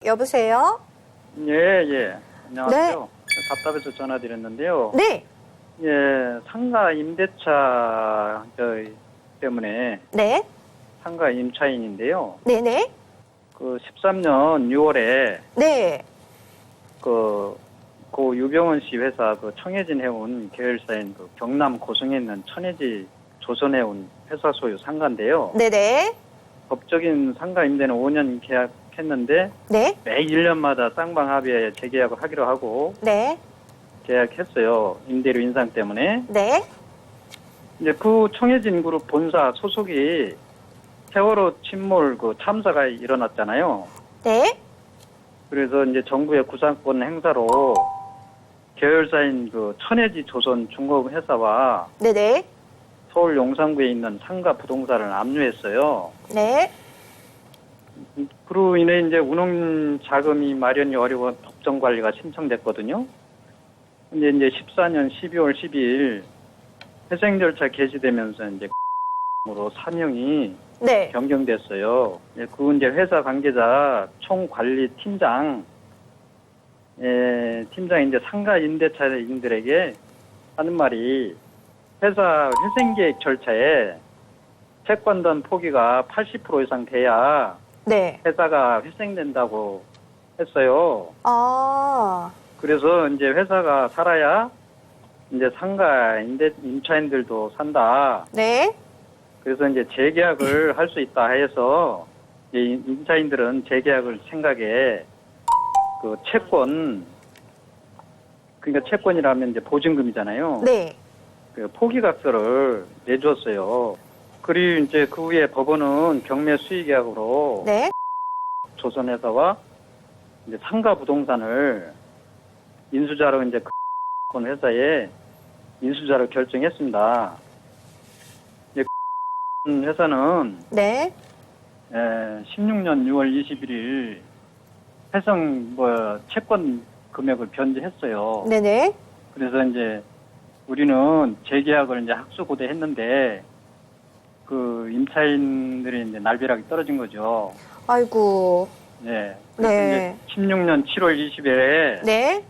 여보세요? 예. 안녕하세요. 네. 답답해서 전화드렸는데요. 네. 예, 상가 임대차 때문에 네. 상가 임차인인데요. 네네. 그 13년 6월에 네. 고 유병원 씨 회사 그 청해진 해운 계열사인 그 경남 고성에 있는 천해지 조선해운 회사 소유 상가인데요. 네네. 법적인 상가 임대는 5년 계약했는데 네. 매 1년마다 쌍방 합의에 재계약을 하기로 하고 네. 계약했어요. 임대료 인상 때문에. 네. 이제 그 청해진 그룹 본사 소속이 세월호 침몰 그 참사가 일어났잖아요. 네. 그래서 이제 정부의 구상권 행사로 계열사인 그 천해지 조선 중공업 회사와 네네. 서울 용산구에 있는 상가 부동산을 압류했어요. 네. 그로 인해 이제 운영 자금이 마련이 어려워 법정 관리가 신청됐거든요. 근데 이제 14년 12월 12일 회생 절차 개시되면서 이제 으로 사명이 네. 변경됐어요. 그 이제 회사 관계자 총관리팀장 팀장이 이제 상가 임대차인들에게 하는 말이 회사 회생 계획 절차에 채권단 포기가 80% 이상 돼야 네. 회사가 회생된다고 했어요. 아. 그래서 이제 회사가 살아야 이제 상가 임차인들도 산다. 네. 그래서 이제 재계약을 할 수 있다 해서 이제 임차인들은 재계약을 생각에 그 채권, 그러니까 채권이라면 이제 보증금이잖아요. 네. 그 포기각서를 내주었어요. 그리고 이제 그 후에 법원은 경매 수의계약으로 네. 조선회사와 이제 상가 부동산을 인수자로 이제 그 회사에 인수자로 결정했습니다. 이제 회사는 네. 16년 6월 21일 회성 채권 금액을 변제했어요. 네네. 그래서 이제 우리는 재계약을 이제 학수고대했는데 그 임차인들이 이제 날벼락이 떨어진 거죠. 아이고. 네. 네. 이제 16년 7월 20일에 네.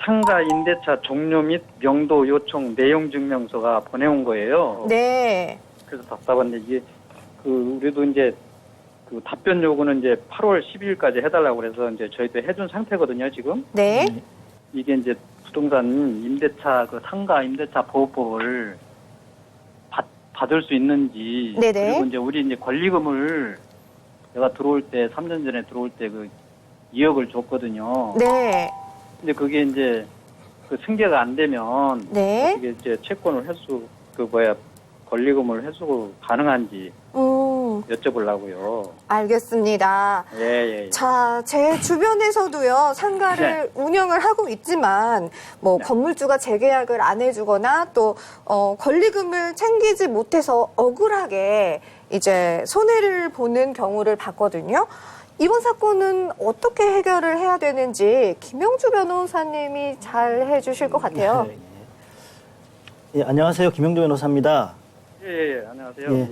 상가 임대차 종료 및 명도 요청 내용 증명서가 보내온 거예요. 네. 그래서 답답한데 이게 우리도 이제 그 답변 요구는 이제 8월 12일까지 해달라고 그래서 이제 저희도 해준 상태거든요, 지금. 네. 이게 이제 부동산 임대차 그 상가 임대차 보호법을 받을 수 있는지. 네네. 그리고 이제 우리 이제 권리금을 내가 들어올 때 3년 전에 들어올 때 그 2억을 줬거든요. 네. 근데 그게 이제 그 승계가 안 되면 네. 이게 이제 채권을 권리금을 회수 가능한지 여쭤보려고요. 알겠습니다. 예. 자, 제 주변에서도요, 상가를 운영을 하고 있지만, 건물주가 재계약을 안 해주거나 또, 권리금을 챙기지 못해서 억울하게 이제 손해를 보는 경우를 봤거든요. 이번 사건은 어떻게 해결을 해야 되는지 김영주 변호사님이 잘 해주실 것 같아요. 예, 안녕하세요. 김영주 변호사입니다. 예, 안녕하세요. 예.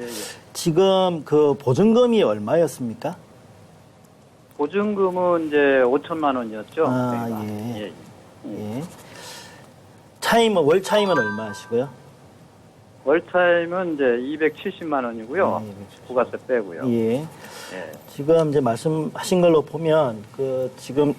지금 그 보증금이 얼마였습니까? 보증금은 이제 5천만 원이었죠. 아, 저희가. 예. 월 차임은 얼마시고요? 월 차임은 이제 270만 원이고요. 부가세 빼고요. 예. 지금 이제 말씀하신 걸로 보면 지금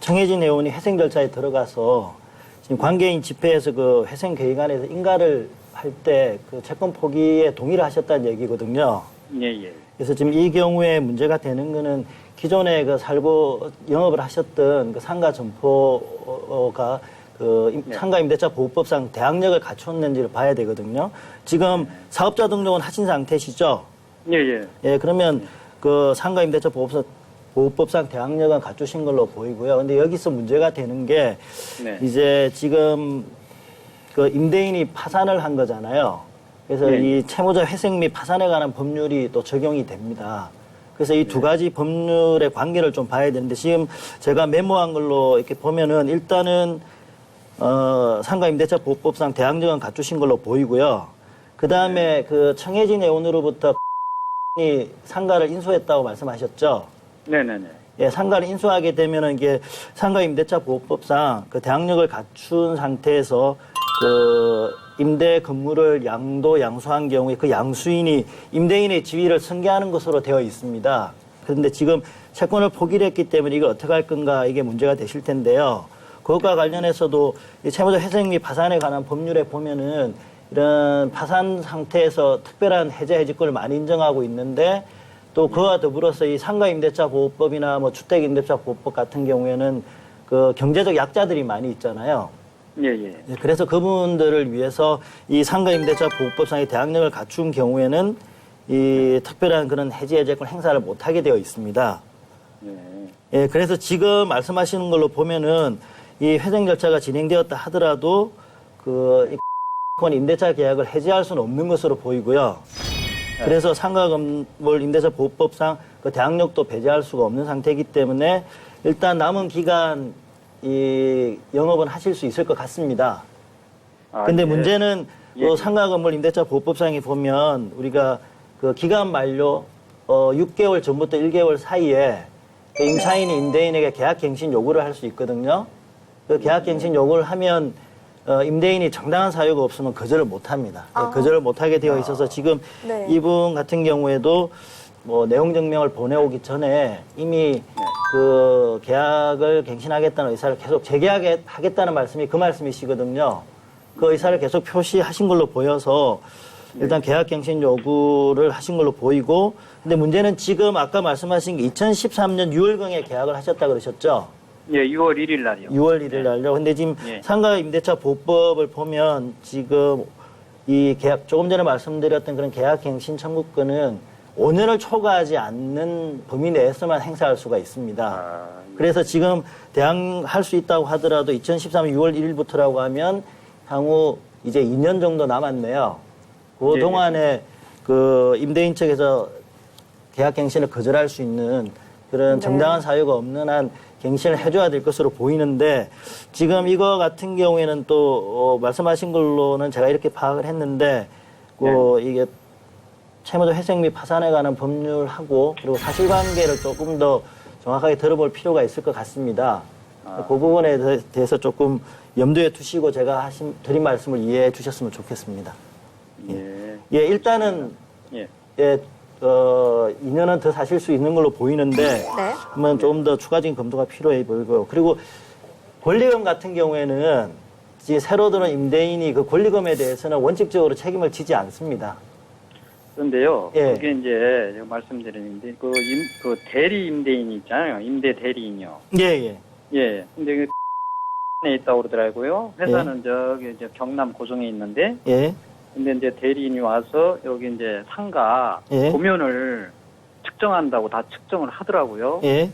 청해진 해운이 회생 절차에 들어가서 지금 관계인 집회에서 그 회생 계획안에서 인가를 할 때 그 채권 포기에 동의를 하셨다는 얘기거든요. 예. 그래서 지금 이 경우에 문제가 되는 거는 기존에 그 살고 영업을 하셨던 그 상가 점포가 상가 임대차 보호법상 대항력을 갖췄는지를 봐야 되거든요. 지금 사업자 등록은 하신 상태시죠? 예. 예, 그러면 그 상가 임대차 보호법상 대항력은 갖추신 걸로 보이고요. 근데 여기서 문제가 되는 게 이제 지금 그 임대인이 파산을 한 거잖아요. 그래서 이 채무자 회생 및 파산에 관한 법률이 또 적용이 됩니다. 그래서 이 두 가지 법률의 관계를 좀 봐야 되는데 지금 제가 메모한 걸로 이렇게 보면은 일단은 상가 임대차 보호법상 대항력은 갖추신 걸로 보이고요. 그 다음에 그 청해진 해운으로부터 이 상가를 인수했다고 말씀하셨죠? 네네네. 예, 상가를 인수하게 되면은 이게 상가 임대차 보호법상 그 대항력을 갖춘 상태에서 그 임대 건물을 양수한 경우에 그 양수인이 임대인의 지위를 승계하는 것으로 되어 있습니다. 그런데 지금 채권을 포기를 했기 때문에 이걸 어떻게 할 건가 이게 문제가 되실 텐데요. 그것과 관련해서도 이 채무자 회생 및 파산에 관한 법률에 보면은 이런 파산 상태에서 특별한 해제 해지권을 많이 인정하고 있는데 또 그와 더불어서 이 상가임대차 보호법이나 뭐 주택임대차 보호법 같은 경우에는 그 경제적 약자들이 많이 있잖아요. 예, 예. 그래서 그분들을 위해서 이 상가임대차 보호법상의 대항력을 갖춘 경우에는 이 특별한 그런 해지 해제권 행사를 못하게 되어 있습니다. 예. 예, 그래서 지금 말씀하시는 걸로 보면은 이 회생 절차가 진행되었다 하더라도 그 임대차 계약을 해지할 수는 없는 것으로 보이고요. 그래서 상가 건물 임대차 보호법상 그 대항력도 배제할 수가 없는 상태이기 때문에 일단 남은 기간 이 영업은 하실 수 있을 것 같습니다. 근데 예. 문제는 예. 그 상가 건물 임대차 보호법상에 보면 우리가 그 기간 만료 6개월 전부터 1개월 사이에 그 임차인이 임대인에게 계약갱신 요구를 할 수 있거든요. 그 계약갱신 요구를 하면 임대인이 정당한 사유가 없으면 거절을 못 합니다. 거절을 못 하게 되어 있어서 지금 네. 이분 같은 경우에도 뭐 내용 증명을 보내오기 전에 이미 그 계약을 갱신하겠다는 의사를 계속 재계약하겠다는 말씀이 그 말씀이시거든요. 그 의사를 계속 표시하신 걸로 보여서 일단 계약갱신 요구를 하신 걸로 보이고, 근데 문제는 지금 아까 말씀하신 게 2013년 6월경에 계약을 하셨다 그러셨죠? 예, 6월 1일 날이요. 6월 1일 날요. 근데 지금 예. 상가 임대차 보호법을 보면 지금 이 계약, 조금 전에 말씀드렸던 그런 계약갱신 청구권은 5년을 초과하지 않는 범위 내에서만 행사할 수가 있습니다. 그래서 지금 대항할 수 있다고 하더라도 2013년 6월 1일부터라고 하면 향후 이제 2년 정도 남았네요. 그 예, 동안에 그 임대인 측에서 계약갱신을 거절할 수 있는 그런 네. 정당한 사유가 없는 한 갱신을 해줘야 될 것으로 보이는데 지금 이거 같은 경우에는 또 말씀하신 걸로는 제가 이렇게 파악을 했는데 이게 채무자 회생 및 파산에 관한 법률하고 그리고 사실관계를 조금 더 정확하게 들어볼 필요가 있을 것 같습니다. 그 부분에 대해서 조금 염두에 두시고 제가 드린 말씀을 이해해 주셨으면 좋겠습니다. 예. 예, 일단은 예. 2년은 더 사실 수 있는 걸로 보이는데 네. 한번 좀 더 추가적인 검토가 필요해 보이고요. 그리고 권리금 같은 경우에는 이제 새로 들어온 임대인이 그 권리금에 대해서는 원칙적으로 책임을 지지 않습니다. 그런데요, 예. 그게 이제 제가 말씀드리는데 그 대리 임대인이 있잖아요. 임대 대리인이요. 예, 예. 예. 근데 그 에 있다고 그러더라고요. 회사는 저기 이제 경남 고성에 있는데, 예. 근데 이제 대리인이 와서 여기 이제 상가 예. 도면을 측정한다고 다 측정을 하더라고요. 예.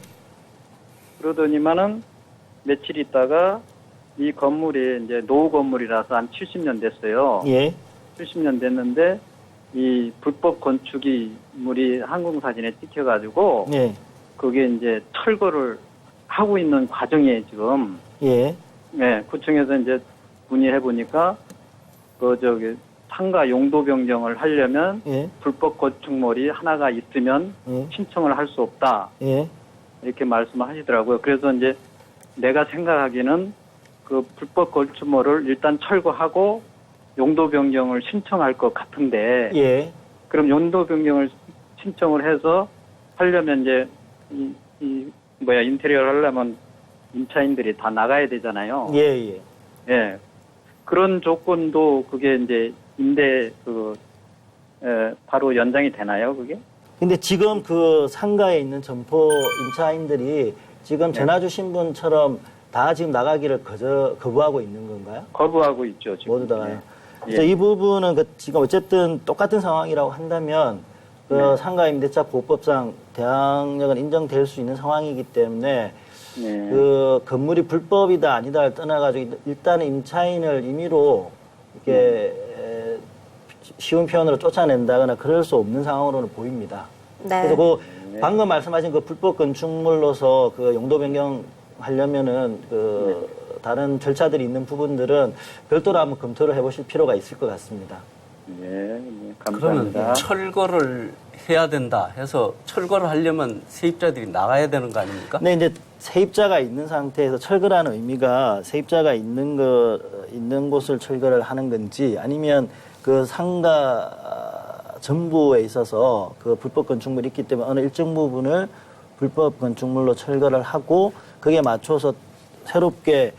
그러더니만은 며칠 있다가 이 건물이 이제 노후 건물이라서 한 70년 됐어요. 예. 70년 됐는데 이 불법 건축물이 항공사진에 찍혀가지고 예. 그게 이제 철거를 하고 있는 과정이에요 지금. 예. 네, 구청에서 이제 문의해 보니까 그 저기 상가 용도 변경을 하려면 예. 불법 건축물이 하나가 있으면 예. 신청을 할 수 없다 예. 이렇게 말씀을 하시더라고요. 그래서 이제 내가 생각하기에는 그 불법 건축물을 일단 철거하고 용도 변경을 신청할 것 같은데, 예. 그럼 용도 변경을 신청을 해서 하려면 이제 인테리어를 하려면 임차인들이 다 나가야 되잖아요. 예. 예. 예. 그런 조건도 그게 이제 임대 바로 연장이 되나요, 그게? 근데 지금 그 상가에 있는 점포 임차인들이 지금 전화 주신 분처럼 다 지금 나가기를 거부하고 있는 건가요? 거부하고 있죠, 지금. 모두 다요. 예. 그래서 이 부분은 지금 어쨌든 똑같은 상황이라고 한다면 그 상가 임대차 보호법상 대항력은 인정될 수 있는 상황이기 때문에 네. 그 건물이 불법이다 아니다를 떠나가지고 일단은 임차인을 임의로 이렇게 쉬운 표현으로 쫓아낸다거나 그럴 수 없는 상황으로는 보입니다. 네. 그래서 그 방금 말씀하신 그 불법 건축물로서 그 용도 변경하려면은 다른 절차들이 있는 부분들은 별도로 한번 검토를 해보실 필요가 있을 것 같습니다. 네, 감사합니다. 그러면 철거를 해야 된다 해서 철거를 하려면 세입자들이 나가야 되는 거 아닙니까? 네, 이제 세입자가 있는 상태에서 철거라는 의미가 세입자가 있는 곳을 철거를 하는 건지 아니면 그 상가 전부에 있어서 그 불법 건축물이 있기 때문에 어느 일정 부분을 불법 건축물로 철거를 하고 거기에 맞춰서 새롭게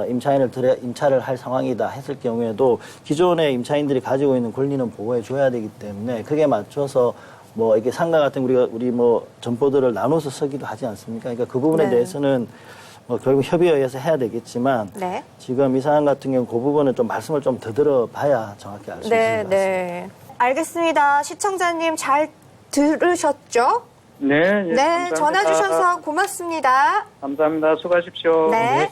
임차를 할 상황이다 했을 경우에도 기존의 임차인들이 가지고 있는 권리는 보호해 줘야 되기 때문에 그게 맞춰서 뭐 이게 상가 같은 우리 뭐 점포들을 나눠서 쓰기도 하지 않습니까? 그러니까 그 부분에 네. 대해서는 뭐 결국 협의에 의해서 해야 되겠지만 네. 지금 이 사안 같은 경우 그 부분은 좀 말씀을 좀 더 들어봐야 정확히 알 수 있을 것 같습니다. 네. 알겠습니다. 시청자님 잘 들으셨죠? 네, 예, 네, 감사합니다. 전화 주셔서 고맙습니다. 감사합니다. 수고하십시오. 네.